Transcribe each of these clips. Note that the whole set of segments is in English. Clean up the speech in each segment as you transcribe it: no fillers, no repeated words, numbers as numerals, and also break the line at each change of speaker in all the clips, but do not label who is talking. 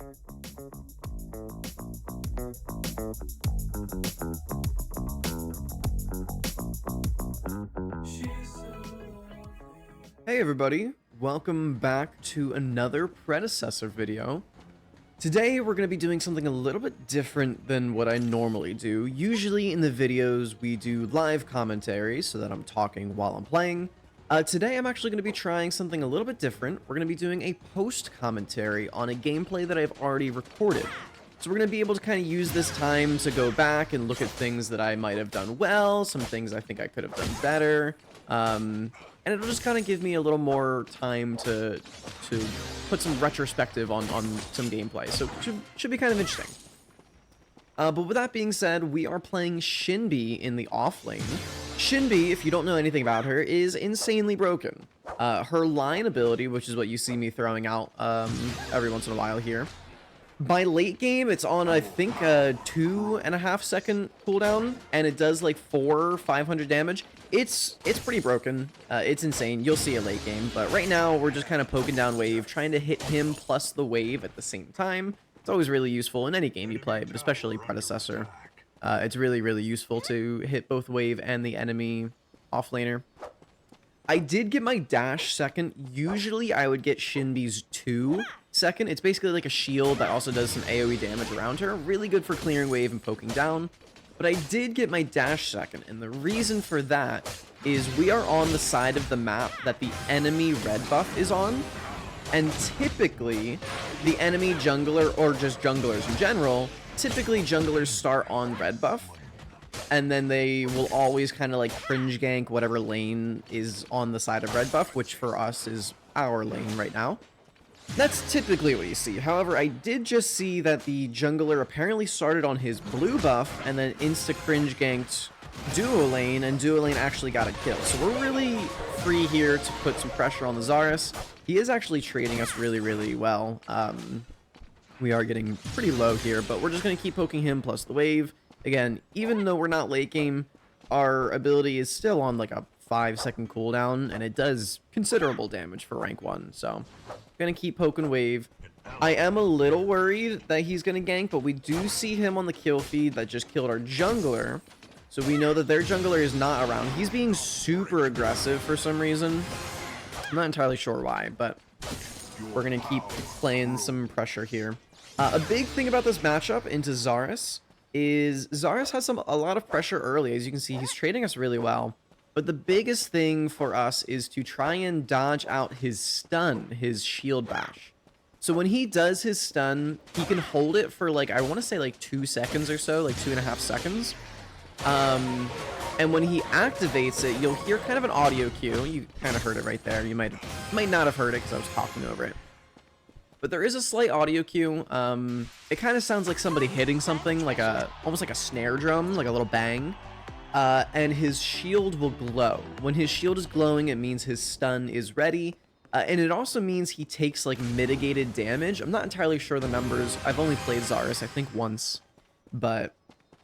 Hey everybody, welcome back to another Predecessor video. Today we're going to be doing something a little bit different than what I normally do. Usually in the videos we do live commentary so that I'm talking while I'm playing. Today I'm actually going to be trying something a little bit different. We're going to be doing a post commentary on a gameplay that I've already recorded. So we're going to be able to kind of use this time to go back and look at things that I might have done well, some things I think I could have done better. And it'll just kind of give me a little more time to put some retrospective on some gameplay. So it should be kind of interesting. But with that being said, we are playing Shinbi in the Offlane. Shinbi, if you don't know anything about her, is insanely broken. Her line ability, which is what you see me throwing out every once in a while here. By late game, it's on, I think, a 2.5 second cooldown, and it does like 400 or 500 damage. It's pretty broken. It's insane. You'll see it late game, but right now we're just kind of poking down wave, trying to hit him plus the wave at the same time. It's always really useful in any game you play, but especially Predecessor. It's really, really useful to hit both wave and the enemy offlaner. I did get my dash second. Usually I would get Shinbi's 2 second. It's basically like a shield that also does some AoE damage around her. Really good for clearing wave and poking down. But I did get my dash second, and the reason for that is we are on the side of the map that the enemy red buff is on. And typically, the enemy jungler, or just junglers in general, typically junglers start on red buff. And then they will always kind of like cringe gank whatever lane is on the side of red buff, which for us is our lane right now. That's typically what you see. However, I did just see that the jungler apparently started on his blue buff and then insta cringe ganked duo lane, and duo lane actually got a kill. So we're really free here to put some pressure on the Zarus. He is actually trading us really, really well. We are getting pretty low here, but we're just going to keep poking him plus the wave. Again, even though we're not late game, our ability is still on like a 5-second cooldown, and it does considerable damage for rank 1. So, gonna keep poking wave. I am a little worried that he's gonna gank, but we do see him on the kill feed that just killed our jungler. So we know that their jungler is not around. He's being super aggressive for some reason. I'm not entirely sure why, but we're gonna keep playing some pressure here. A big thing about this matchup into Zarus is Zarus has a lot of pressure early. As you can see, he's trading us really well. But the biggest thing for us is to try and dodge out his stun, his shield bash. So when he does his stun, he can hold it for like, I want to say like 2 seconds or so, like 2.5 seconds. And when he activates it, you'll hear kind of an audio cue. You kind of heard it right there. You might not have heard it because I was talking over it. But there is a slight audio cue. It kind of sounds like somebody hitting something, like almost like a snare drum, like a little bang. And his shield will glow. When his shield is glowing, it means his stun is ready. And it also means he takes like mitigated damage. I'm not entirely sure the numbers. I've only played Zarus, I think once. But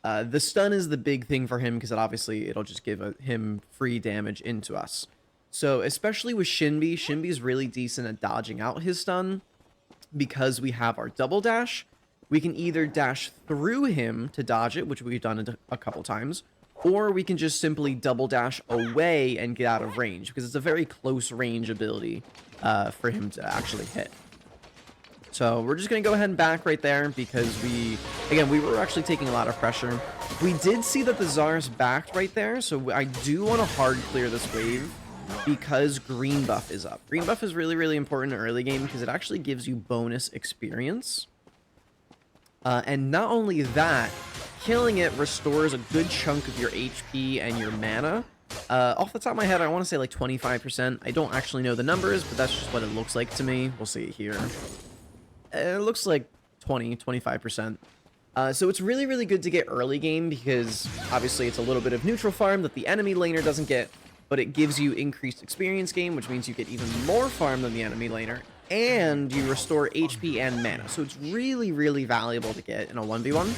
the stun is the big thing for him because it'll just give him free damage into us. So especially with Shinbi, Shinbi's really decent at dodging out his stun. Because we have our double dash, we can either dash through him to dodge it, which we've done a couple times, or we can just simply double dash away and get out of range, because it's a very close range ability for him to actually hit. So we're just going to go ahead and back right there because we were actually taking a lot of pressure. We did see that the Zarus backed right there, so I do want to hard clear this wave because green buff is up. Green buff is really, really important in early game because it actually gives you bonus experience. And not only that, killing it restores a good chunk of your HP and your mana. Off the top of my head, I want to say like 25%. I don't actually know the numbers, but that's just what it looks like to me. We'll see it here. It looks like 25%. So it's really, really good to get early game because obviously it's a little bit of neutral farm that the enemy laner doesn't get, but it gives you increased experience gain, which means you get even more farm than the enemy laner, and you restore HP and mana. So it's really, really valuable to get in a 1v1.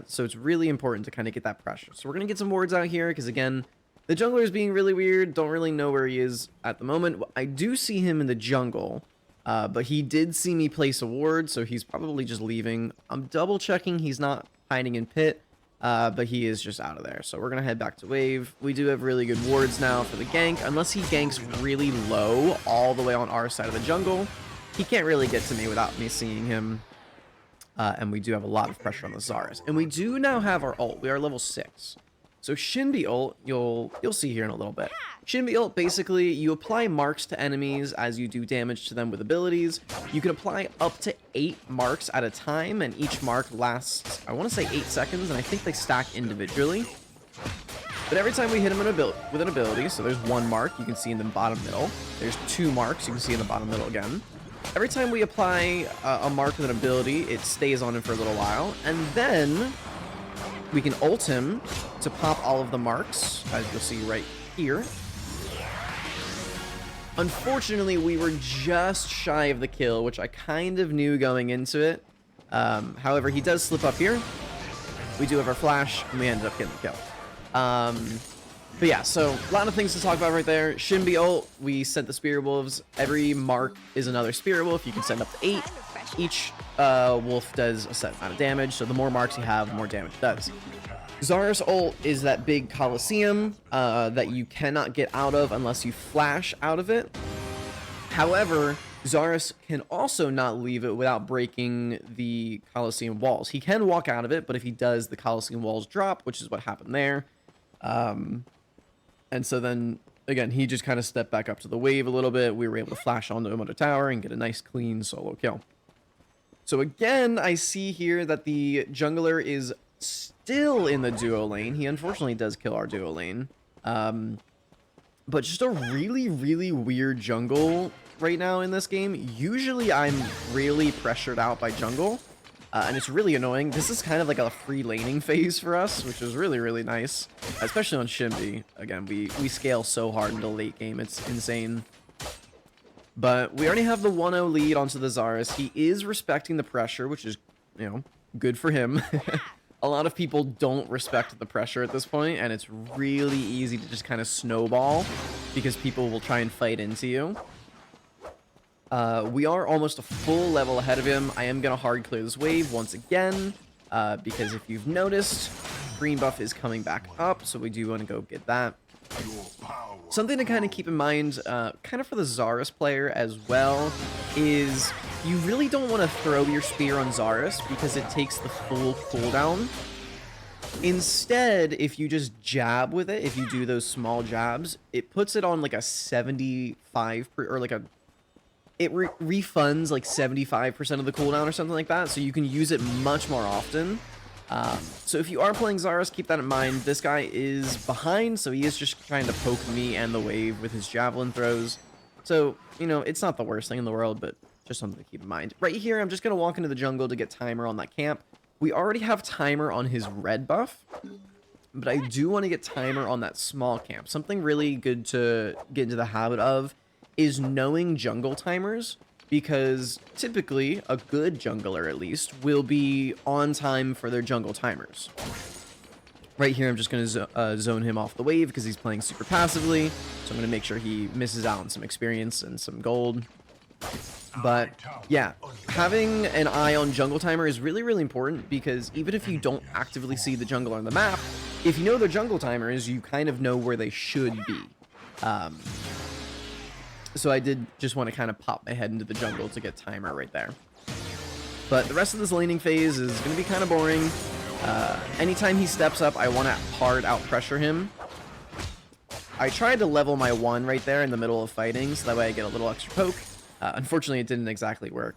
So it's really important to kind of get that pressure. So we're going to get some wards out here because, again, the jungler is being really weird. Don't really know where he is at the moment. I do see him in the jungle. But he did see me place a ward, so he's probably just leaving. I'm double checking he's not hiding in pit, but he is just out of there. So we're going to head back to wave. We do have really good wards now for the gank. Unless he ganks really low all the way on our side of the jungle, he can't really get to me without me seeing him. And we do have a lot of pressure on the Zarus. And we do now have our ult. We are level 6. So Shinbi ult, you'll see here in a little bit. Shinbi ult, basically, you apply marks to enemies as you do damage to them with abilities. You can apply up to 8 marks at a time, and each mark lasts, I want to say 8 seconds, and I think they stack individually. But every time we hit him with an ability, so there's 1 mark you can see in the bottom middle. There's 2 marks you can see in the bottom middle again. Every time we apply a mark with an ability, it stays on him for a little while, and then we can ult him to pop all of the marks, as you'll see right here. Unfortunately, we were just shy of the kill, which I kind of knew going into it. However, he does slip up here. We do have our flash, and we ended up getting the kill. But yeah, so a lot of things to talk about right there. Shinbi ult, we sent the Spirit Wolves. Every mark is another Spirit Wolf. You can send up to 8. Each wolf does a set amount of damage, so the more marks you have, the more damage it does. Zarus ult is that big Colosseum that you cannot get out of unless you flash out of it. However, Zarus can also not leave it without breaking the Colosseum walls. He can walk out of it, but if he does, the Colosseum walls drop, which is what happened there. And so then, again, he just kind of stepped back up to the wave a little bit. We were able to flash onto him on the tower and get a nice, clean solo kill. So again, I see here that the jungler is still in the duo lane. He unfortunately does kill our duo lane. But just a really, really weird jungle right now in this game. Usually I'm really pressured out by jungle. And it's really annoying. This is kind of like a free laning phase for us, which is really, really nice. Especially on Shinbi. Again, we scale so hard into late game. It's insane. But we already have the 1-0 lead onto the Zarus. He is respecting the pressure, which is, you know, good for him. A lot of people don't respect the pressure at this point, and it's really easy to just kind of snowball because people will try and fight into you. We are almost a full level ahead of him. I am going to hard clear this wave once again, because if you've noticed, green buff is coming back up, so we do want to go get that. Something to kind of keep in mind, kind of for the Zarus player as well, is you really don't want to throw your spear on Zarus because it takes the full cooldown. Instead, if you just jab with it, if you do those small jabs, it puts it on like a 75 or like a it refunds like 75% of the cooldown or something like that, so you can use it much more often. So if you are playing Zarus, keep that in mind. This guy is behind, so he is just trying to poke me and the wave with his javelin throws. So, you know, it's not the worst thing in the world, but just something to keep in mind. Right here, I'm just going to walk into the jungle to get timer on that camp. We already have timer on his red buff, but I do want to get timer on that small camp. Something really good to get into the habit of is knowing jungle timers, because typically a good jungler at least will be on time for their jungle timers. Right here I'm just going to zone him off the wave because he's playing super passively, so I'm going to make sure he misses out on some experience and some gold. But yeah, having an eye on jungle timer is really, really important, because even if you don't actively see the jungler on the map, if you know their jungle timer is, you kind of know where they should be. So I did just want to kind of pop my head into the jungle to get timer right there. But the rest of this laning phase is going to be kind of boring. Anytime he steps up, I want to hard out pressure him. I tried to level my 1 right there in the middle of fighting, so that way I get a little extra poke. Unfortunately, it didn't exactly work.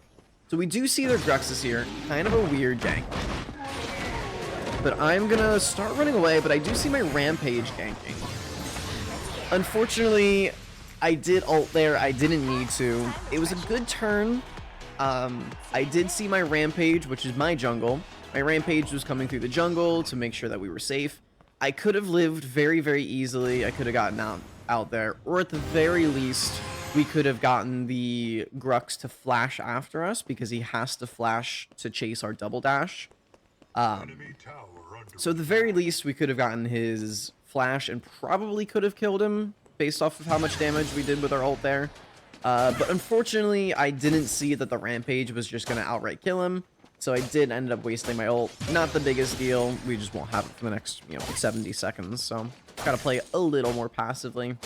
So we do see their Gruxus here. Kind of a weird gank. But I'm going to start running away, but I do see my Rampage ganking. Unfortunately, I did ult there. I didn't need to. It was a good turn. I did see my Rampage, which is my jungle. My Rampage was coming through the jungle to make sure that we were safe. I could have lived very, very easily. I could have gotten out there. Or at the very least, we could have gotten the Grux to flash after us, because he has to flash to chase our double dash. So at the very least, we could have gotten his flash and probably could have killed him based off of how much damage we did with our ult there. But unfortunately, I didn't see that the Rampage was just going to outright kill him. So I did end up wasting my ult. Not the biggest deal. We just won't have it for the next, 70 seconds. So gotta play a little more passively.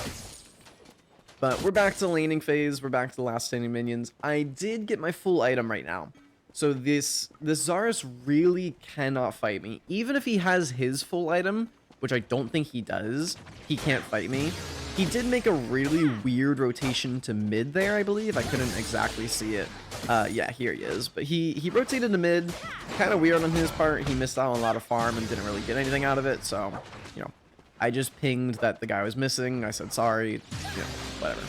But we're back to laning phase. We're back to the last standing minions. I did get my full item right now. So this Zarus really cannot fight me. Even if he has his full item, which I don't think he does, he can't fight me. He did make a really weird rotation to mid there, I believe. I couldn't exactly see it. Yeah, here he is. But he rotated to mid. Kind of weird on his part. He missed out on a lot of farm and didn't really get anything out of it. So, I just pinged that the guy was missing. I said sorry. Whatever.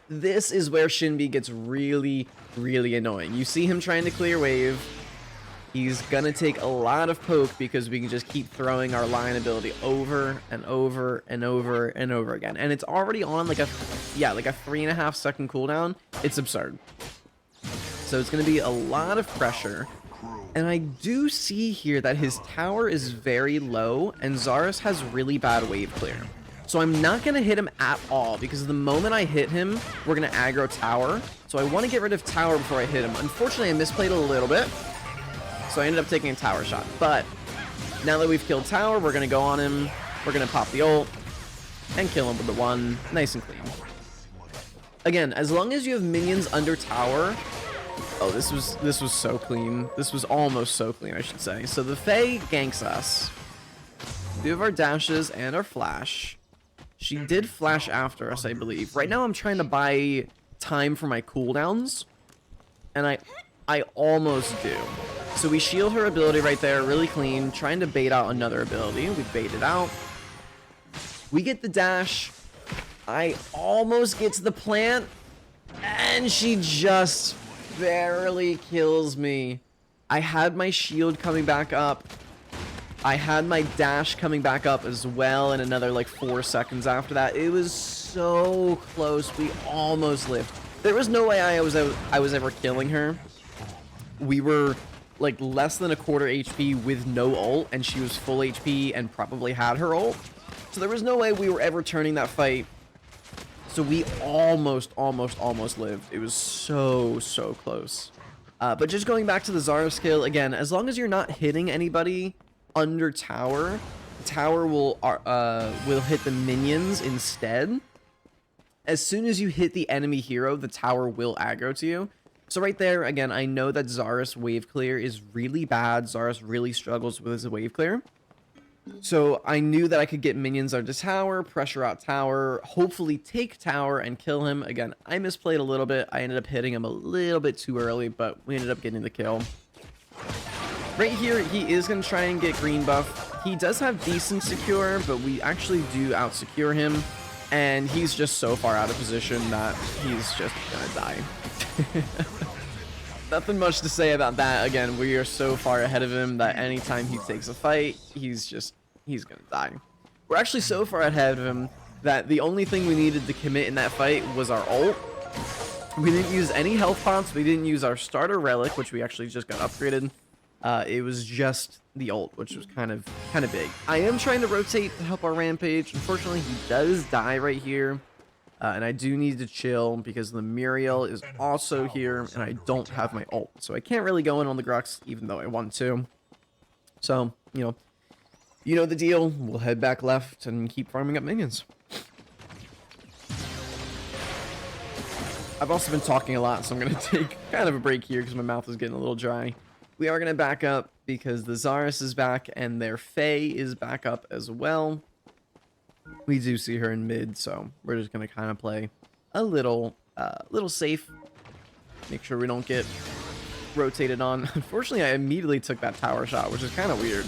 This is where Shinbi gets really, really annoying. You see him trying to clear wave. He's gonna take a lot of poke because we can just keep throwing our line ability over and over and over and over again. And it's already on like a 3.5 second cooldown. It's absurd. So it's gonna be a lot of pressure. And I do see here that his tower is very low and Zarus has really bad wave clear. So I'm not gonna hit him at all because the moment I hit him, we're gonna aggro tower. So I want to get rid of tower before I hit him. Unfortunately, I misplayed a little bit. So I ended up taking a tower shot. But now that we've killed tower, we're going to go on him. We're going to pop the ult and kill him with the one. Nice and clean. Again, as long as you have minions under tower. Oh, this was so clean. This was almost so clean, I should say. So the Fae ganks us. We do have our dashes and our flash. She did flash after us, I believe. Right now I'm trying to buy time for my cooldowns. And I almost do. So we shield her ability right there, really clean, trying to bait out another ability. We bait it out. We get the dash. I almost get to the plant, and she just barely kills me. I had my shield coming back up. I had my dash coming back up as well in another like 4 seconds after that. It was so close. We almost lived. There was no way I was ever killing her. We were like less than a quarter HP with no ult, and she was full HP and probably had her ult. So there was no way we were ever turning that fight. So we almost lived. It was so close. But just going back to the Zarus kill, again, as long as you're not hitting anybody under tower, tower will hit the minions instead. As soon as you hit the enemy hero, the tower will aggro to you. So right there, again, I know that Zarus wave clear is really bad. Zarus really struggles with his wave clear. So I knew that I could get minions under tower, pressure out tower, hopefully take tower and kill him. Again, I misplayed a little bit. I ended up hitting him a little bit too early, but we ended up getting the kill. Right here, he is going to try and get green buff. He does have decent secure, but we actually do out-secure him. And he's just so far out of position that he's just going to die. Nothing much to say about that. Again, we are so far ahead of him that anytime he takes a fight, he's gonna die. We're actually so far ahead of him that the only thing we needed to commit in that fight was our ult. We didn't use any health pots. We didn't use our starter relic, which we actually just got upgraded. It was just the ult, which was kind of big. I am trying to rotate to help our rampage. Unfortunately, he does die right here. And I do need to chill because the Muriel is also here and I don't have my ult. So I can't really go in on the Grux even though I want to. So, you know the deal. We'll head back left and keep farming up minions. I've also been talking a lot, so I'm going to take kind of a break here because my mouth is getting a little dry. We are going to back up because the Zarus is back and their Fae is back up as well. We do see her in mid, so we're just going to kind of play a little safe. Make sure we don't get rotated on. Unfortunately, I immediately took that tower shot, which is kind of weird.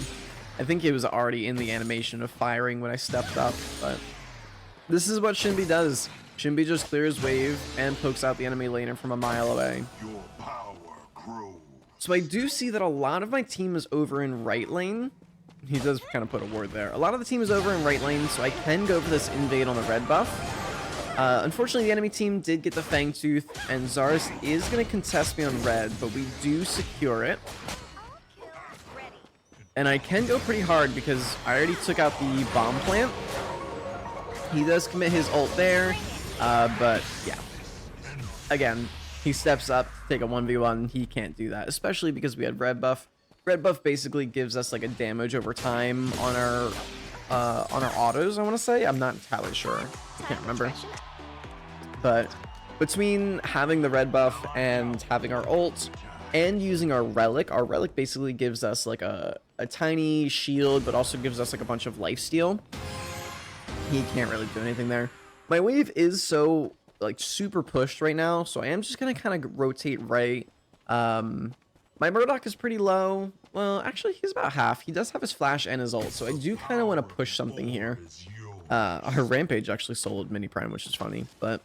I think it was already in the animation of firing when I stepped up, but this is what Shinbi does. Shinbi just clears wave and pokes out the enemy laner from a mile away.
Your power grows.
So I do see that a lot of my team is over in right lane. He does kind of put a ward there. A lot of the team is over in right lane, so I can go for this invade on the red buff. Unfortunately, the enemy team did get the Fangtooth, and Zarus is going to contest me on red, but we do secure it. And I can go pretty hard because I already took out the bomb plant. He does commit his ult there, but yeah. again, he steps up to take a 1v1. He can't do that, especially because we had red buff. Red buff basically gives us like a damage over time on our autos, I want to say. I'm not entirely sure. I can't remember. But between having the red buff and having our ult and using our relic basically gives us like a tiny shield, but also gives us like a bunch of lifesteal. He can't really do anything there. My wave is so like super pushed right now, so I am just gonna kind of rotate right. My Murdoch is pretty low. Well, actually, he's about half. He does have his flash and his ult, so I do kind of want to push something here. Our Rampage actually soloed Mini Prime, which is funny, but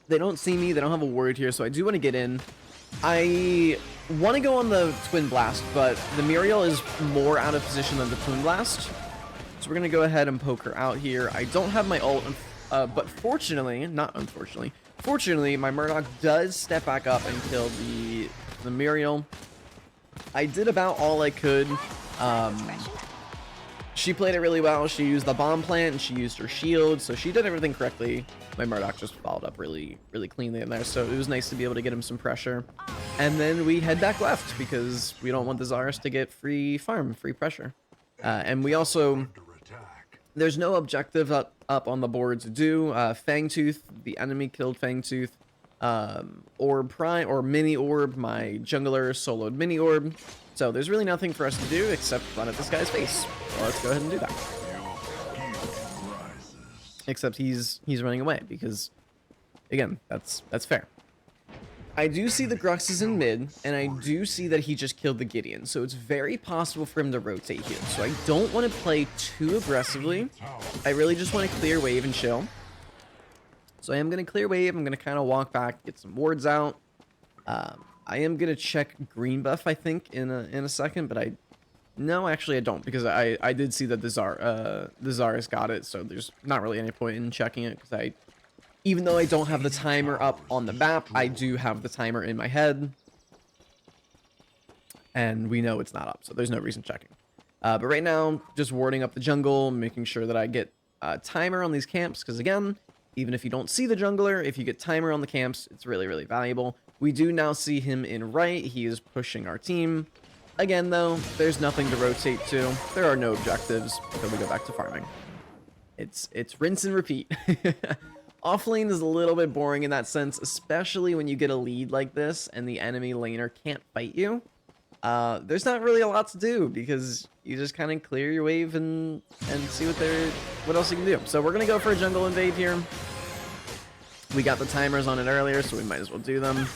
they don't see me. They don't have a word here, so I do want to get in. I want to go on the Twin Blast, but the Muriel is more out of position than the Twin Blast. So we're going to go ahead and poke her out here. I don't have my ult, but fortunately, not unfortunately, fortunately, my Murdoch does step back up and kill the Muriel. I did about all I could. She played it really well. She used the bomb plant and she used her shield, so she did everything correctly. My Murdoch just followed up really cleanly in there, so it was nice to be able to get him some pressure. And then we head back left because we don't want the Zarus to get free farm, free pressure. And we also, there's no objective up on the board to do. Fangtooth, the enemy killed Fangtooth. Orb Prime or Mini Orb, my jungler soloed Mini Orb. So there's really nothing for us to do except run at this guy's face. Well, let's go ahead and do that. Except he's running away because, again, that's fair. I do see the Grux is in mid, and I do see that he just killed the Gideon, so it's very possible for him to rotate here. So I don't want to play too aggressively. I really just want to clear wave and chill. So I am going to clear wave. I'm going to kind of walk back, get some wards out. I am going to check green buff, I think, in a second, but no, actually I don't, because I did see that the Zarus got it, so there's not really any point in checking it, because even though I don't have the timer up on the map, I do have the timer in my head, and we know it's not up, so there's no reason checking. But right now, just warding up the jungle, making sure that I get a timer on these camps, because again, even if you don't see the jungler, if you get timer on the camps, it's really valuable. We do now see him in right. He is pushing our team. Again, though, there's nothing to rotate to. There are no objectives, so we go back to farming. It's rinse and repeat. Offlane is a little bit boring in that sense, especially when you get a lead like this and the enemy laner can't fight you. There's not really a lot to do because you just kind of clear your wave and see what else you can do. So we're gonna go for a jungle invade here. We got the timers on it earlier, so we might as well do them.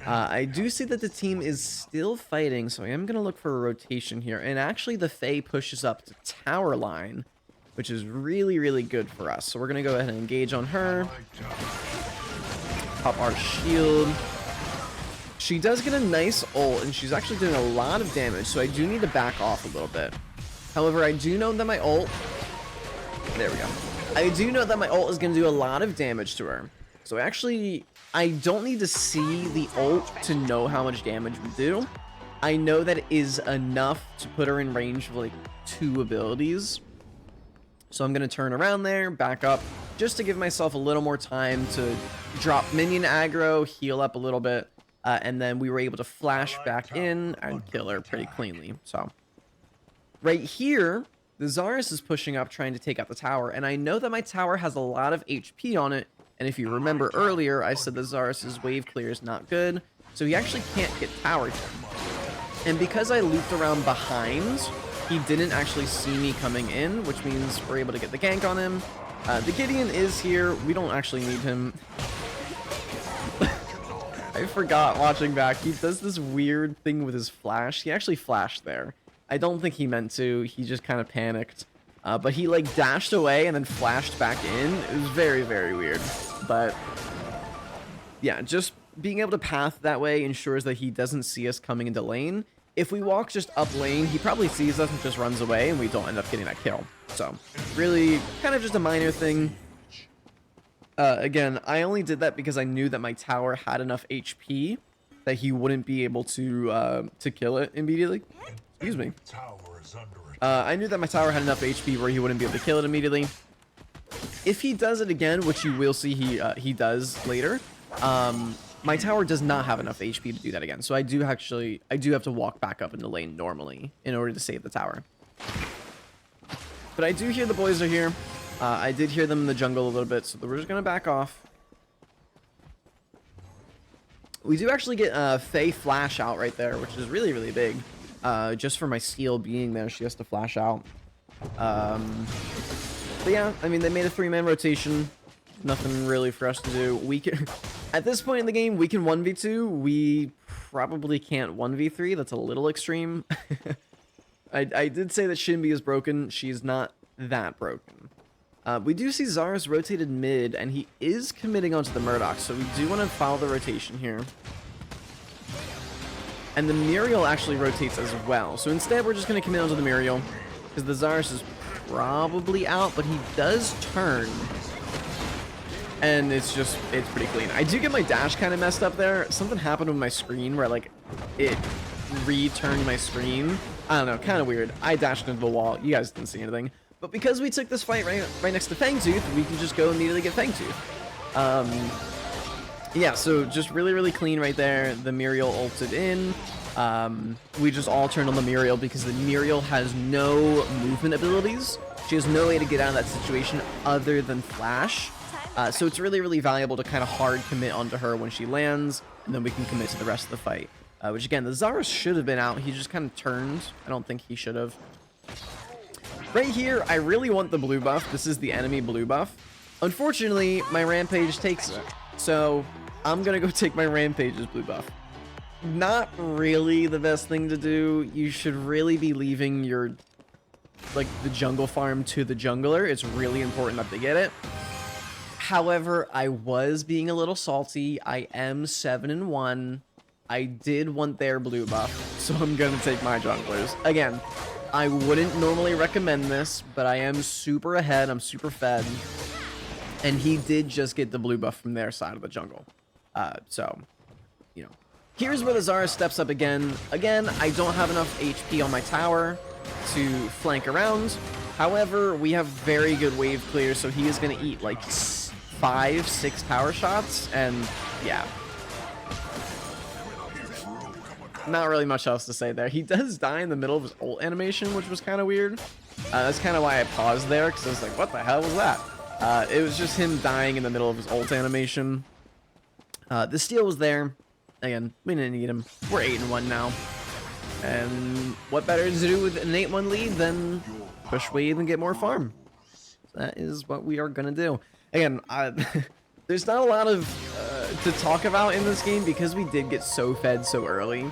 I do see that the team is still fighting, so I am gonna look for a rotation here. And actually, the Fae pushes up to tower line, which is really good for us. So we're gonna go ahead and engage on her. Pop our shield. She does get a nice ult, and she's actually doing a lot of damage, so I do need to back off a little bit. However, I do know that my ult... There we go. I do know that my ult is going to do a lot of damage to her. So actually, I don't need to see the ult to know how much damage we do. I know that it is enough to put her in range of, like, 2 abilities. So I'm going to turn around there, back up, just to give myself a little more time to drop minion aggro, heal up a little bit. And then we were able to flash back in and kill her pretty cleanly. So right here, the Zarus is pushing up, trying to take out the tower. And I know that my tower has a lot of HP on it. And if you remember earlier, I said the Zarus's wave clear is not good. So he actually can't get towered here. And because I looped around behind, he didn't actually see me coming in, which means we're able to get the gank on him. The Gideon is here. We don't actually need him. I forgot watching back. He does this weird thing with his flash. He actually flashed there. I don't think he meant to. He just kind of panicked. But he like dashed away and then flashed back in. It was very weird. But yeah, just being able to path that way ensures that he doesn't see us coming into lane. If we walk just up lane, he probably sees us and just runs away and we don't end up getting that kill. So really kind of just a minor thing. Again, I only did that because I knew that my tower had enough HP that he wouldn't be able to kill it immediately. Excuse me. I knew that my tower had enough HP where he wouldn't be able to kill it immediately. If he does it again, which you will see he does later, my tower does not have enough HP to do that again. So I do have to walk back up in the lane normally in order to save the tower. But I do hear the boys are here. I did hear them in the jungle a little bit, so we're just gonna back off. We do actually get Faye flash out right there, which is really, really big. Just for my steal being there, she has to flash out. But yeah, I mean, they made a 3-man rotation. Nothing really for us to do. We can, at this point in the game, we can 1v2. We probably can't 1v3. That's a little extreme. I did say that Shinbi is broken. She's not that broken. We do see Zara's rotated mid, and he is committing onto the Murdoch, so we do want to follow the rotation here. And the Muriel actually rotates as well. So instead, we're just going to commit onto the Muriel, because the Zarus is probably out, but he does turn. And it's pretty clean. I do get my dash kind of messed up there. Something happened with my screen where, like, it returned my screen. I don't know, kind of weird. I dashed into the wall. You guys didn't see anything. But because we took this fight right next to Fangtooth, we can just go immediately get Fangtooth. Yeah, so just really, really clean right there. The Muriel ulted in. We just all turned on the Muriel because the Muriel has no movement abilities. She has no way to get out of that situation other than flash. So it's really, really valuable to kind of hard commit onto her when she lands, and then we can commit to the rest of the fight. Which again, the Zarus should have been out. He just kind of turned. I don't think he should have. Right here, I really want the blue buff. This is the enemy blue buff. Unfortunately, my Rampage takes it. So I'm going to go take my Rampage's blue buff. Not really the best thing to do. You should really be leaving your, like, the jungle farm to the jungler. It's really important that they get it. However, I was being a little salty. I am 7-1. I did want their blue buff, so I'm going to take my junglers. Again, I wouldn't normally recommend this, but I am super ahead. I'm super fed. And he did just get the blue buff from their side of the jungle. So, you know. Here's where the Zara steps up again. Again, I don't have enough HP on my tower to flank around. However, we have very good wave clear, so he is going to eat like 5-6 tower shots. And yeah. Not really much else to say there. He does die in the middle of his ult animation, which was kind of weird. That's kind of why I paused there, because I was like, what the hell was that? It was just him dying in the middle of his ult animation. The steal was there. Again, we didn't need him. We're 8-1 now. And what better to do with an 8-1 lead than push wave and get more farm? That is what we are going to do. Again, there's not a lot of to talk about in this game because we did get so fed so early.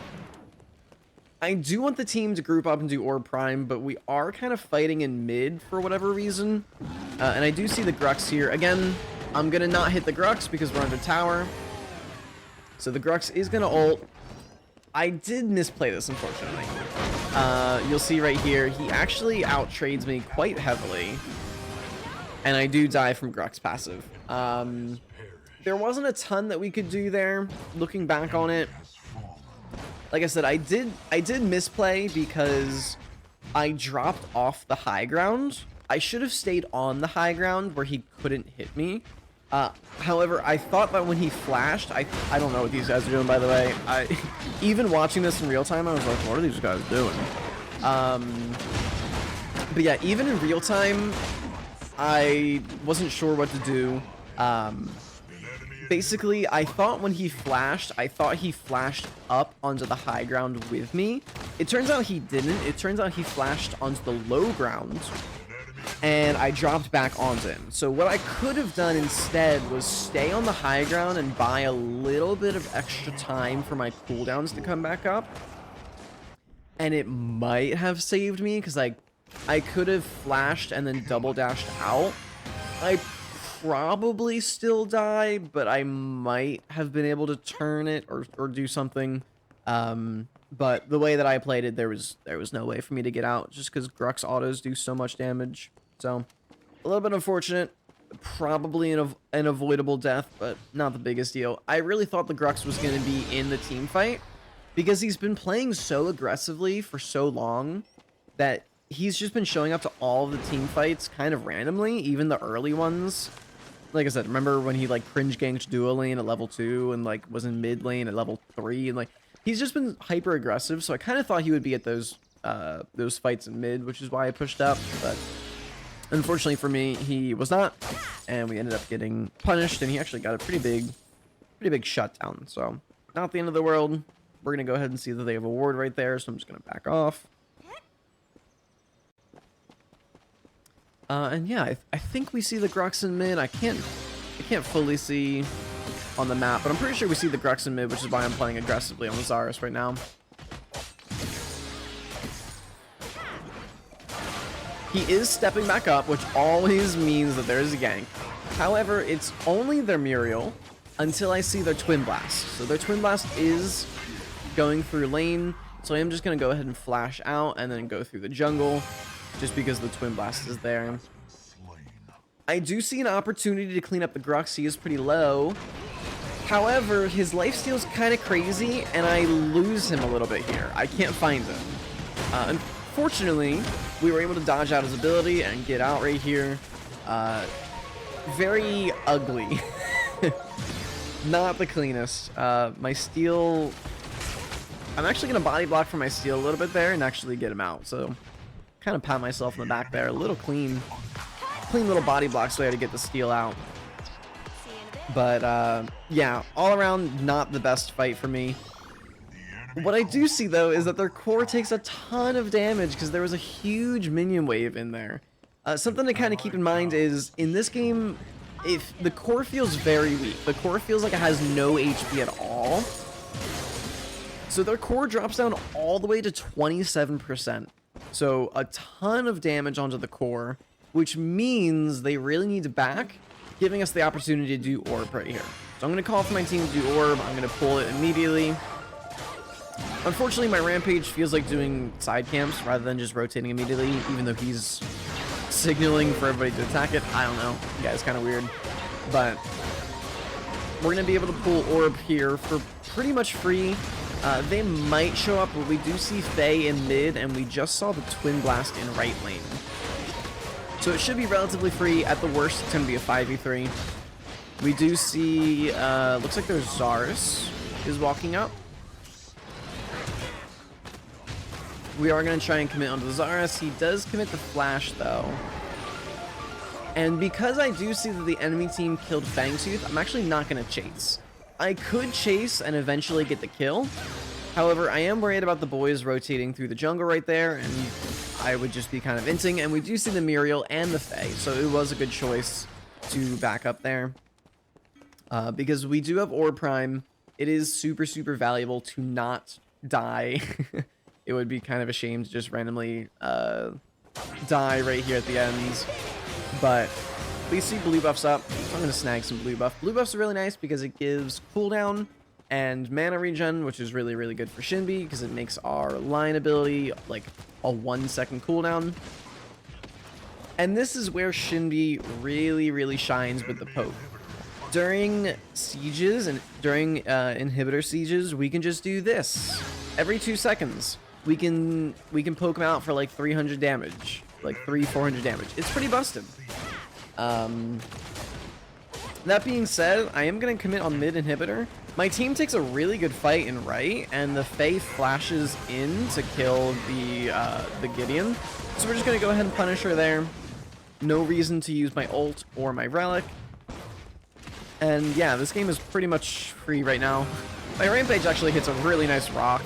I do want the team to group up and do Orb Prime, but we are kind of fighting in mid for whatever reason. And I do see the Grux here. Again, I'm going to not hit the Grux because we're under tower. So the Grux is going to ult. I did misplay this, unfortunately. You'll see right here, he actually out-trades me quite heavily. And I do die from Grux passive. There wasn't a ton that we could do there, looking back on it. Like I said, I did misplay because I dropped off the high ground. I should have stayed on the high ground where he couldn't hit me. However, I thought that when he flashed, I don't know what these guys are doing, by the way. Even watching this in real time, I was like, what are these guys doing? But yeah, even in real time, I wasn't sure what to do. Basically, I thought when he flashed, I thought he flashed up onto the high ground with me. It turns out he didn't. It turns out he flashed onto the low ground, and I dropped back onto him. So what I could have done instead was stay on the high ground and buy a little bit of extra time for my cooldowns to come back up. And it might have saved me, because I could have flashed and then double dashed out. I probably still die, but I might have been able to turn it or do something. But the way that I played it, there was no way for me to get out, just because Grux autos do so much damage. So a little bit unfortunate, probably an avoidable death, but not the biggest deal. I really thought the Grux was going to be in the team fight, because he's been playing so aggressively for so long that he's just been showing up to all of the team fights kind of randomly, even the early ones. like I said, remember when he like cringe ganked duo lane at level 2 and like was in mid lane at level 3, and like he's just been hyper aggressive. So I kind of thought he would be at those fights in mid, which is why I pushed up. But unfortunately for me, he was not, and we ended up getting punished. And he actually got a pretty big shutdown. So not the end of the world. We're gonna go ahead and see that they have a ward right there. So I'm just gonna back off. And yeah, I think we see the Grux in mid. I can't fully see on the map, but I'm pretty sure we see the Grux in mid, which is why I'm playing aggressively on the Zarus right now. He is stepping back up, which always means that there is a gank. However, it's only their Muriel until I see their Twin Blast. So their Twin Blast is going through lane, so I am just going to go ahead and flash out and then go through the jungle, just because the Twin Blast is there. I do see an opportunity to clean up the Grux. He is pretty low. However, his lifesteal is kind of crazy, and I lose him a little bit here. I can't find him. Unfortunately, we were able to dodge out his ability and get out right here. Very ugly. Not the cleanest. My steal... I'm actually going to body block for my steal a little bit there and actually get him out. So, kind of pat myself in the back there. A little clean little body block so I had to get the steal out. But, yeah, all around, not the best fight for me. What I do see, though, is that their core takes a ton of damage because there was a huge minion wave in there. Something to kind of keep in mind is, in this game, if the core feels very weak. The core feels like it has no HP at all. So their core drops down all the way to 27%. So a ton of damage onto the core, which means they really need to back, giving us the opportunity to do orb right here. So I'm going to call for my team to do orb. I'm going to pull it immediately. Unfortunately, my Rampage feels like doing side camps rather than just rotating immediately, even though he's signaling for everybody to attack it. I don't know. Yeah, it's kind of weird. But we're going to be able to pull orb here for pretty much free. They might show up, but we do see Faye in mid, and we just saw the Twin Blast in right lane. So it should be relatively free. At the worst, it's going to be a 5v3. We do see, looks like there's Zarus is walking up. We are going to try and commit onto the Zarus. He does commit the flash, though. And because I do see that the enemy team killed Fangtooth, I'm actually not going to chase. I could chase and eventually get the kill. However, I am worried about the boys rotating through the jungle right there, and I would just be kind of inting. And we do see the Muriel and the Faye, so it was a good choice to back up there. Because we do have Orb Prime, it is super, super valuable to not die. It would be kind of a shame to just randomly die right here at the end. But we see blue buffs up. I'm going to snag some blue buff. Blue buffs are really nice because it gives cooldown and mana regen, which is really, really good for Shinbi because it makes our line ability like a 1-second cooldown. And this is where Shinbi really, really shines with the poke. During sieges and during inhibitor sieges, we can just do this. Every 2 seconds, we can poke him out for like 300 damage, like 400 damage. It's pretty busted. That being said, I am going to commit on mid inhibitor. My team takes a really good fight in right, and the Faye flashes in to kill the Gideon. So we're just going to go ahead and punish her there. No reason to use my ult or my relic. And yeah, this game is pretty much free right now. My Rampage actually hits a really nice rock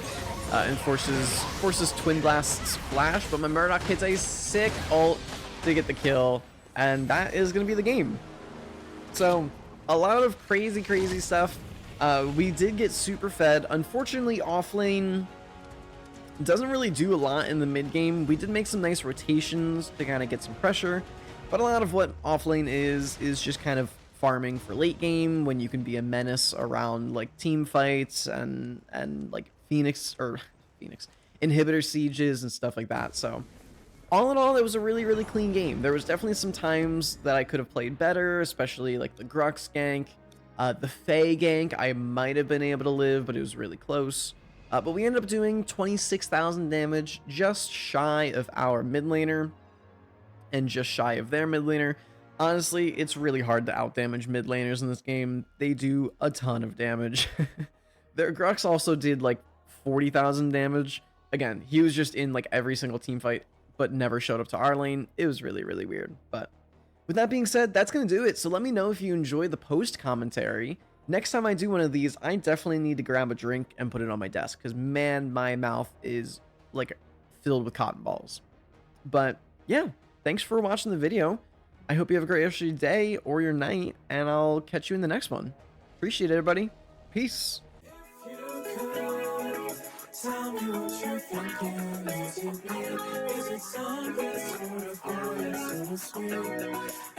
and forces Twin Blast's flash, but my Murdoch hits a sick ult to get the kill. And that is going to be the game. So, a lot of crazy, crazy stuff. We did get super fed. Unfortunately, Offlane doesn't really do a lot in the mid game. We did make some nice rotations to kind of get some pressure. But a lot of what Offlane is just kind of farming for late game when you can be a menace around like team fights and like Phoenix inhibitor sieges and stuff like that. So all in all, it was a really, really clean game. There was definitely some times that I could have played better, especially like the Grux gank. The Faye gank, I might have been able to live, but it was really close. But we ended up doing 26,000 damage, just shy of our mid laner, and just shy of their mid laner. Honestly, it's really hard to outdamage mid laners in this game. They do a ton of damage. Their Grux also did like 40,000 damage. Again, he was just in like every single team fight, but never showed up to our lane. It was really, really weird. But with that being said, that's going to do it. So let me know if you enjoy the post commentary. Next time I do one of these, I definitely need to grab a drink and put it on my desk because, man, my mouth is like filled with cotton balls. But yeah, thanks for watching the video. I hope you have a great rest of your day or your night, and I'll catch you in the next one. Appreciate it, everybody. Peace.
Tell me what you're thinking. Is it me? Is it something sort of good, sort of sweet?